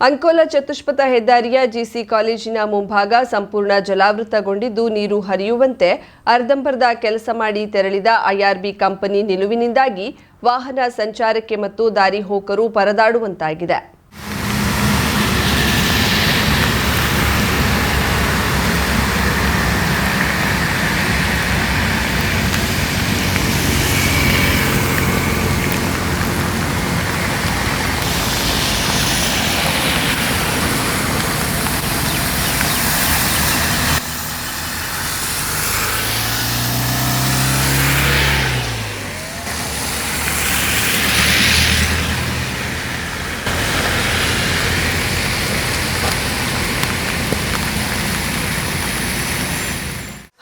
ಅಂಕೋಲಾ ಚತುಷ್ಪಥ ಹೆದ್ದಾರಿಯ ಜಿಸಿ ಕಾಲೇಜಿನ ಮುಂಭಾಗ ಸಂಪೂರ್ಣ ಜಲಾವೃತಗೊಂಡಿದ್ದು ನೀರು ಹರಿಯುವಂತೆ ಅರ್ಧಂಬರ್ಧ ಕೆಲಸ ಮಾಡಿ ತೆರಳಿದ ಐಆರ್ಬಿ ಕಂಪನಿ ನಿಲುವಿನಿಂದಾಗಿ ವಾಹನ ಸಂಚಾರಕ್ಕೆ ಮತ್ತು ದಾರಿ ಹೋಕರು ಪರದಾಡುವಂತಾಗಿದೆ.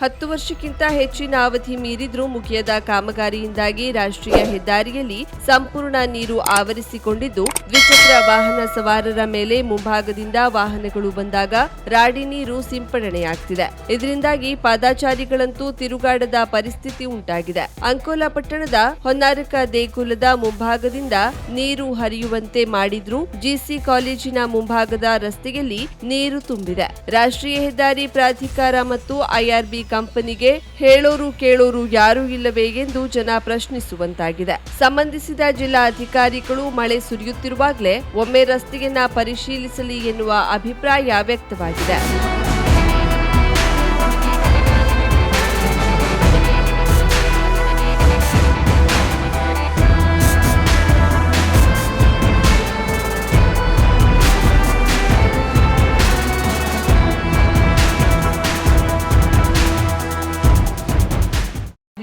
ಹತ್ತು ವರ್ಷಕ್ಕಿಂತ ಹೆಚ್ಚಿನ ಅವಧಿ ಮೀರಿದ್ರೂ ಮುಗಿಯದ ಕಾಮಗಾರಿಯಿಂದಾಗಿ ರಾಷ್ಟ್ರೀಯ ಹೆದ್ದಾರಿಯಲ್ಲಿ ಸಂಪೂರ್ಣ ನೀರು ಆವರಿಸಿಕೊಂಡಿದ್ದು ದ್ವಿಚಕ್ರ ವಾಹನ ಸವಾರರ ಮೇಲೆ ಮುಂಭಾಗದಿಂದ ವಾಹನಗಳು ಬಂದಾಗ ರಾಡಿ ನೀರು ಸಿಂಪಡಣೆಯಾಗ್ತಿದೆ. ಇದರಿಂದಾಗಿ ಪಾದಾಚಾರಿಗಳಂತೂ ತಿರುಗಾಡದ ಪರಿಸ್ಥಿತಿ ಉಂಟಾಗಿದೆ. ಅಂಕೋಲಾ ಪಟ್ಟಣದ ಹೊನ್ನಾರಕ ದೇಗುಲದ ಮುಂಭಾಗದಿಂದ ನೀರು ಹರಿಯುವಂತೆ ಮಾಡಿದ್ರೂ ಜಿಸಿ ಕಾಲೇಜಿನ ಮುಂಭಾಗದ ರಸ್ತೆಯಲ್ಲಿ ನೀರು ತುಂಬಿದೆ. ರಾಷ್ಟ್ರೀಯ ಹೆದ್ದಾರಿ ಪ್ರಾಧಿಕಾರ ಮತ್ತು ಐಆರ್ಬಿ ಕಂಪನಿಗೆ ಹೇಳೋರು ಕೇಳೋರು ಯಾರೂ ಇಲ್ಲವೇ ಎಂದು ಜನ ಪ್ರಶ್ನಿಸುವಂತಾಗಿದೆ. ಸಂಬಂಧಿಸಿದ ಜಿಲ್ಲಾ ಅಧಿಕಾರಿಗಳು ಮಳೆ ಸುರಿಯುತ್ತಿರುವಾಗಲೇ ಒಮ್ಮೆ ರಸ್ತೆಯನ್ನ ಪರಿಶೀಲಿಸಲಿ ಎನ್ನುವ ಅಭಿಪ್ರಾಯ ವ್ಯಕ್ತವಾಗಿದೆ.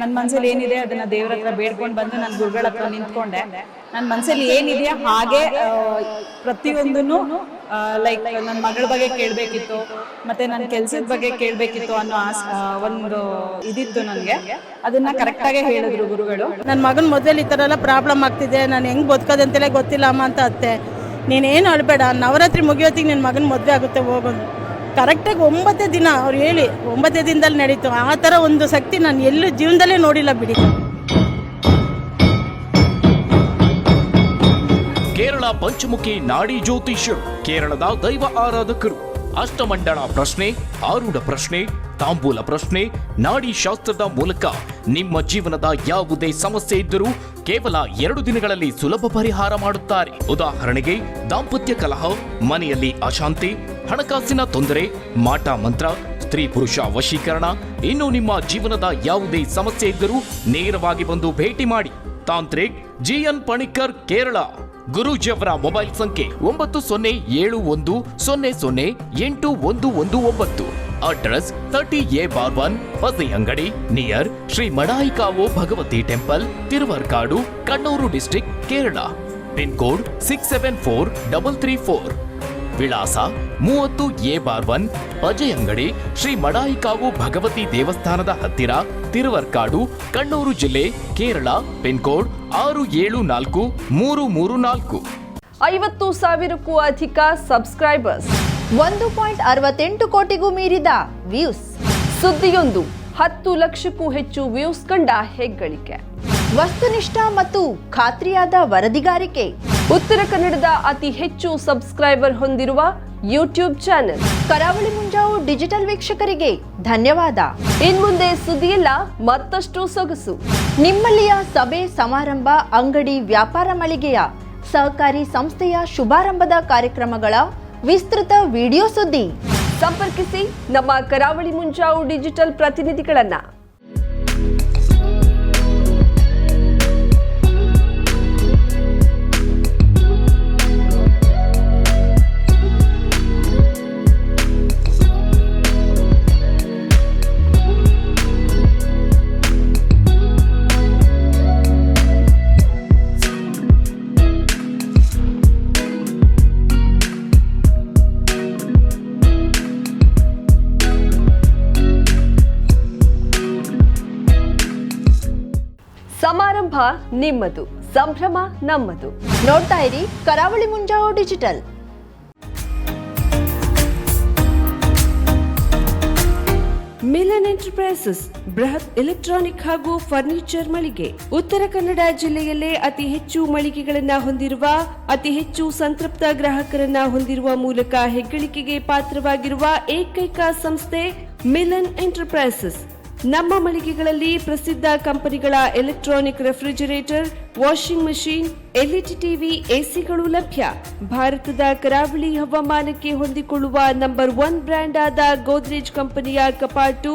ನನ್ನ ಮನಸ್ಸಲ್ಲಿ ಏನಿದೆ ಅದನ್ನ ದೇವರ ಹತ್ರ ಬೇಡ್ಕೊಂಡು ಬಂದು ನಾನು ಗುರುಗಳ ಹತ್ರ ನಿಂತ್ಕೊಂಡೆ. ನನ್ನ ಮನಸ್ಸಲ್ಲಿ ಏನಿದೆಯಾ ಹಾಗೆ ಪ್ರತಿಯೊಂದನ್ನು ಲೈಕ್ ನನ್ನ ಮಗಳ ಬಗ್ಗೆ ಕೇಳಬೇಕಿತ್ತು, ಮತ್ತೆ ನನ್ನ ಕೆಲಸದ ಬಗ್ಗೆ ಕೇಳಬೇಕಿತ್ತು ಅನ್ನೋ ಒಂದು ಇದಿತ್ತು ನನಗೆ. ಅದನ್ನ ಕರೆಕ್ಟಾಗೆ ಹೇಳಿದ್ರು ಗುರುಗಳು. ನನ್ನ ಮಗನ ಮೊದಲು ಈ ಥರ ಎಲ್ಲ ಪ್ರಾಬ್ಲಮ್ ಆಗ್ತಿದೆ, ನಾನು ಹೆಂಗೆ ಬದುಕೋದಂತೆಲ್ಲ ಗೊತ್ತಿಲ್ಲ ಅಮ್ಮ ಅಂತ ಅತ್ತೆ. ನೀನೇನು ಅಳಬೇಡ, ನವರಾತ್ರಿ ಮುಗಿಯೋತ್ತಿಗೆ ನಿನ್ನ ಮಗನ ಮದುವೆ ಆಗುತ್ತೆ ಹೋಗೋದು. ಕರೆಕ್ಟಾಗಿ 9 ದಿನ ಅವ್ರು ಹೇಳಿ 9 ದಿನದಲ್ಲಿ ನಡೀತು. ಆ ಥರ ಒಂದು ಶಕ್ತಿ ನಾನು ಎಲ್ಲೂ ಜೀವನದಲ್ಲೇ ನೋಡಿಲ್ಲ ಬಿಡಿ. ಕೇರಳ ಪಂಚಮುಖಿ ನಾಡಿ ಜ್ಯೋತಿಷ್ಯರು, ಕೇರಳದ ದೈವ ಆರಾಧಕರು. ಅಷ್ಟಮಂಡಳ ಪ್ರಶ್ನೆ, ಆರೂಢ ಪ್ರಶ್ನೆ, ತಾಂಬೂಲ ಪ್ರಶ್ನೆ, ನಾಡಿ ಶಾಸ್ತ್ರದ ಮೂಲಕ ನಿಮ್ಮ ಜೀವನದ ಯಾವುದೇ ಸಮಸ್ಯೆ ಇದ್ದರೂ ಕೇವಲ 2 ದಿನಗಳಲ್ಲಿ ಸುಲಭ ಪರಿಹಾರ ಮಾಡುತ್ತಾರೆ. ಉದಾಹರಣೆಗೆ ದಾಂಪತ್ಯ ಕಲಹ, ಮನೆಯಲ್ಲಿ ಅಶಾಂತಿ, ಹಣಕಾಸಿನ ತೊಂದರೆ, ಮಾಟ ಮಂತ್ರ, ಸ್ತ್ರೀ ಪುರುಷ ವಶೀಕರಣ, ಇನ್ನು ನಿಮ್ಮ ಜೀವನದ ಯಾವುದೇ ಸಮಸ್ಯೆ ಇದ್ದರೂ ನೇರವಾಗಿ ಬಂದು ಭೇಟಿ ಮಾಡಿ. ತಾಂತ್ರಿಕ್ ಜಿಎನ್ ಪಣಿಕರ್, ಕೇರಳ. ಗುರೂಜಿಯವರ ಮೊಬೈಲ್ ಸಂಖ್ಯೆ 90700819. ಅಡ್ರೆಸ್ 30A/1 ಹೊಸ ಅಂಗಡಿ near Shri Madayikavu Bhagavathi temple, Thiruvarkadu, Kannur district, Kerala. Pin code 674334. ವಿಳಾಸ 30A/1 ಅಜಯ್ ಅಂಗಡಿ, ಶ್ರೀ ಮಡಾಯಿಕಾವು ಭಗವತಿ ದೇವಸ್ಥಾನದ ಹತ್ತಿರ, ತಿರುವರ್ಕಾಡು, ಕಣ್ಣೂರು ಜಿಲ್ಲೆ, ಕೇರಳ. Pin code 674334. 50,000ಕ್ಕೂ ಅಧಿಕ ಸಬ್ಸ್ಕ್ರೈಬರ್ಸ್, 1.68 ಕೋಟಿಗೂ ಮೀರಿದ ವ್ಯೂಸ್. ಸುದ್ದಿಯೊಂದು 10 ಲಕ್ಷಕ್ಕೂ ಹೆಚ್ಚು ವ್ಯೂಸ್ ಕಂಡ ಹೆಗ್ಗಳಿಕೆ. ವಸ್ತುನಿಷ್ಠ ಮತ್ತು ಖಾತ್ರಿಯಾದ ವರದಿಗಾರಿಕೆ. ಉತ್ತರ ಕನ್ನಡದ ಅತಿ ಹೆಚ್ಚು ಸಬ್ಸ್ಕ್ರೈಬರ್ ಹೊಂದಿರುವ ಯೂಟ್ಯೂಬ್ ಚಾನೆಲ್ ಕರಾವಳಿ ಮುಂಜಾವು ಡಿಜಿಟಲ್ ವೀಕ್ಷಕರಿಗೆ ಧನ್ಯವಾದ. ಇನ್ಮುಂದೆ ಸುದ್ದಿಯಲ್ಲ ಮತ್ತಷ್ಟು ಸೊಗಸು. ನಿಮ್ಮಲ್ಲಿಯ ಸಭೆ ಸಮಾರಂಭ, ಅಂಗಡಿ ವ್ಯಾಪಾರ ಮಳಿಗೆಯ ಸಹಕಾರಿ ಸಂಸ್ಥೆಯ ಶುಭಾರಂಭದ ಕಾರ್ಯಕ್ರಮಗಳ ವಿಸ್ತೃತ ವಿಡಿಯೋ ಸುದ್ದಿ. ಸಂಪರ್ಕಿಸಿ ನಮ್ಮ ಕರಾವಳಿ ಮುಂಜಾವು ಡಿಜಿಟಲ್ ಪ್ರತಿನಿಧಿಗಳನ್ನ. ಸಮಾರಂಭ ನಿಮ್ಮದು, ಸಂಭ್ರಮ ನಮ್ಮದು. ನೋಡ್ತಾ ಇರಿ ಕರಾವಳಿ ಮುಂಜಾವು ಡಿಜಿಟಲ್. ಮಿಲನ್ ಎಂಟರ್ಪ್ರೈಸಸ್ ಬೃಹತ್ ಎಲೆಕ್ಟ್ರಾನಿಕ್ ಹಾಗೂ ಫರ್ನಿಚರ್ ಮಳಿಗೆ. ಉತ್ತರ ಕನ್ನಡ ಜಿಲ್ಲೆಯಲ್ಲೇ ಅತಿ ಹೆಚ್ಚು ಮಳಿಗೆಗಳನ್ನ ಹೊಂದಿರುವ, ಅತಿ ಹೆಚ್ಚು ಸಂತೃಪ್ತ ಗ್ರಾಹಕರನ್ನ ಹೊಂದಿರುವ ಮೂಲಕ ಹೆಗ್ಗಳಿಕೆಗೆ ಪಾತ್ರವಾಗಿರುವ ಏಕೈಕ ಸಂಸ್ಥೆ ಮಿಲನ್ ಎಂಟರ್ಪ್ರೈಸಸ್. ನಮ್ಮ ಮಳಿಗೆಗಳಲ್ಲಿ ಪ್ರಸಿದ್ಧ ಕಂಪನಿಗಳ electronic refrigerator, washing machine, LED TV, ಎಸಿಗಳು ಲಭ್ಯ. ಭಾರತದ ಕರಾವಳಿ ಹವಾಮಾನಕ್ಕೆ ಹೊಂದಿಕೊಳ್ಳುವ ನಂಬರ್ 1 ಬ್ರ್ಯಾಂಡ್ ಆದ ಗೋದ್ರೇಜ್ ಕಂಪನಿಯ ಕಪಾಟು,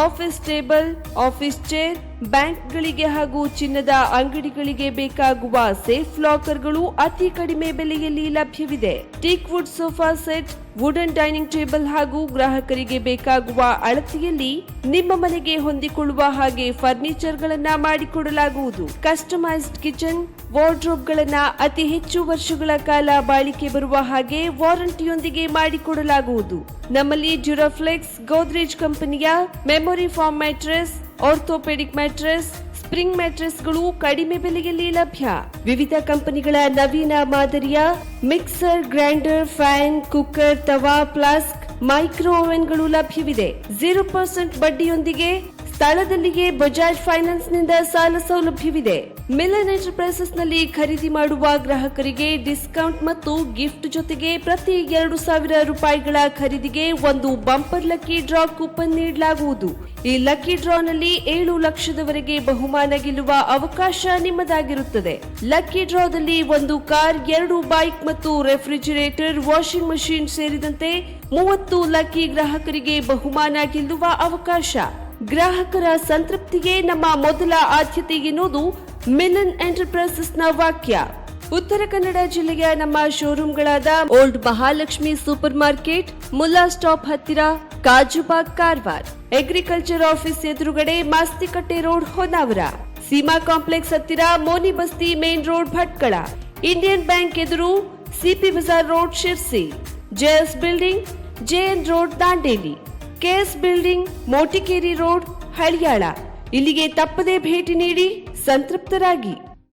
ಆಫೀಸ್ ಟೇಬಲ್, ಆಫೀಸ್ ಚೇರ್, ಬ್ಯಾಂಕ್ಗಳಿಗೆ ಹಾಗೂ ಚಿನ್ನದ ಅಂಗಡಿಗಳಿಗೆ ಬೇಕಾಗುವ ಸೇಫ್ ಲಾಕರ್ಗಳು ಅತಿ ಕಡಿಮೆ ಬೆಲೆಯಲ್ಲಿ ಲಭ್ಯವಿದೆ. Teak wood sofa set, wooden dining table ಹಾಗೂ ಗ್ರಾಹಕರಿಗೆ ಬೇಕಾಗುವ ಅಳತೆಯಲ್ಲಿ ನಿಮ್ಮ ಮನೆಗೆ ಹೊಂದಿಕೊಳ್ಳುವ ಹಾಗೆ ಫರ್ನಿಚರ್ ಗಳನ್ನ ಮಾಡಿಕೊಡಲಾಗುವುದು. ಕಸ್ಟಮೈಸ್ಡ್ ಕಿಚನ್, ವಾರ್ಡ್ರೋಬ್ ಗಳನ್ನ ಅತಿ ಹೆಚ್ಚು ವರ್ಷಗಳ ಕಾಲ ಬಾಳಿಕೆ ಬರುವ ಹಾಗೆ ವಾರಂಟಿಯೊಂದಿಗೆ ಮಾಡಿಕೊಡಲಾಗುವುದು. ನಮ್ಮಲ್ಲಿ ಡ್ಯೂರಾಫ್ಲೆಕ್ಸ್, ಗೋದ್ರೇಜ್ ಕಂಪನಿಯ memory foam mattress, orthopaedic mattress, spring ಮ್ಯಾಟ್ರೆಸ್ಗಳು ಕಡಿಮೆ ಬೆಲೆಯಲ್ಲಿ ಲಭ್ಯ. ವಿವಿಧ ಕಂಪನಿಗಳ ನವೀನ ಮಾದರಿಯ mixer, grinder, fan, cooker, tawa, flask, micro ಓವೆನ್ಗಳು ಲಭ್ಯವಿದೆ. 0% ಬಡ್ಡಿಯೊಂದಿಗೆ ಸ್ಥಳದಲ್ಲಿಯೇ ಬಜಾಜ್ ಫೈನಾನ್ಸ್ ನಿಂದ ಸಾಲ ಸೌಲಭ್ಯವಿದೆ. ಮಿಲನ್ ಎಂಟರ್ಪ್ರೈಸಸ್ ನಲ್ಲಿ ಖರೀದಿ ಮಾಡುವ ಗ್ರಾಹಕರಿಗೆ ಡಿಸ್ಕೌಂಟ್ ಮತ್ತು ಗಿಫ್ಟ್ ಜೊತೆಗೆ ಪ್ರತಿ 2,000 ರೂಪಾಯಿಗಳ ಖರೀದಿಗೆ ಒಂದು ಬಂಪರ್ ಲಕ್ಕಿ ಡ್ರಾ ಕೂಪನ್ ನೀಡಲಾಗುವುದು. ಈ ಲಕ್ಕಿ ಡ್ರಾನಲ್ಲಿ 7 ಲಕ್ಷದವರೆಗೆ ಬಹುಮಾನ ಗೆಲ್ಲುವ ಅವಕಾಶ ನಿಮ್ಮದಾಗಿರುತ್ತದೆ. ಲಕ್ಕಿ ಡ್ರಾದಲ್ಲಿ 1 ಕಾರ್, 2 ಬೈಕ್ ಮತ್ತು ರೆಫ್ರಿಜರೇಟರ್, ವಾಷಿಂಗ್ ಮಷೀನ್ ಸೇರಿದಂತೆ 30 ಲಕ್ಕಿ ಗ್ರಾಹಕರಿಗೆ ಬಹುಮಾನ ಗೆಲ್ಲುವ ಅವಕಾಶ. ಗ್ರಾಹಕರ ಸಂತೃಪ್ತಿಗೆ ನಮ್ಮ ಮೊದಲ ಆದ್ಯತೆ ಎನ್ನುವುದು ಮಿಲನ್ ಎಂಟರ್ಪ್ರೈಸಸ್ನ ವಾಕ್ಯ. ಉತ್ತರ ಕನ್ನಡ ಜಿಲ್ಲೆಯ ನಮ್ಮ ಶೋರೂಮ್ಗಳಾದ old Mahalakshmi super market, Mulla stop ಹತ್ತಿರ, ಕಾಜುಬಾಗ್, ಕಾರವಾರ, ಅಗ್ರಿಕಲ್ಚರ್ ಆಫೀಸ್ ಎದುರುಗಡೆ, ಮಾಸ್ತಿಕಟ್ಟೆ ರೋಡ್, ಹೊನ್ನಾವರ, ಸೀಮಾ ಕಾಂಪ್ಲೆಕ್ಸ್ ಹತ್ತಿರ, Moni Basti main road, Bhatkal, Indian bank ಎದುರು, CP Bazar road, Sirsi, JS building, JN road, Dandeli, KS building, Motikeri road, Haliyal. ಇಲ್ಲಿಗೆ ತಪ್ಪದೇ ಭೇಟಿ ನೀಡಿ ಸಂತೃಪ್ತರಾಗಿ.